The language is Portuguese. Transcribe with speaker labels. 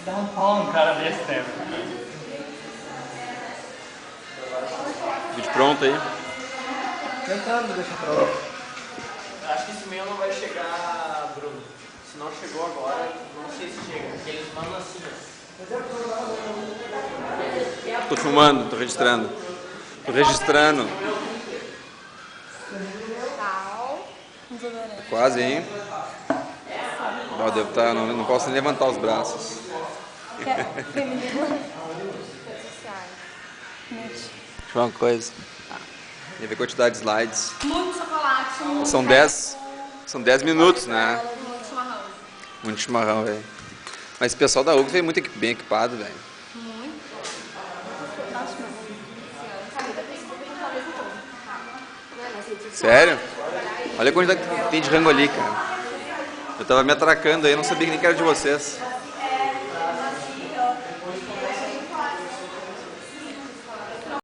Speaker 1: Dá um pau num cara desse, né?
Speaker 2: Vídeo pronto aí.
Speaker 3: Tentando deixar pronto.
Speaker 4: Acho que esse e-mail não vai chegar, Bruno. Se não chegou agora, não sei se chega. Porque eles mandam assim, ó.
Speaker 2: Tô filmando, tô registrando. Tô registrando.
Speaker 5: Tal.
Speaker 2: Quase, hein? Não, devo estar, não posso nem levantar os braços.
Speaker 5: Feminino. Redes sociais.
Speaker 2: Deixa eu ver uma coisa. Deixa eu ver a quantidade de slides.
Speaker 5: Muito chocolate. Muito
Speaker 2: São 10 minutos, né?
Speaker 5: Muito chimarrão.
Speaker 2: Muito chimarrão, velho. Mas o pessoal da UGS veio muito bem equipado, velho.
Speaker 5: Muito. Nossa, meu.
Speaker 2: Sério? Olha a quantidade que tem de rango ali, cara. Eu tava me atracando aí, não sabia que nem que era de vocês.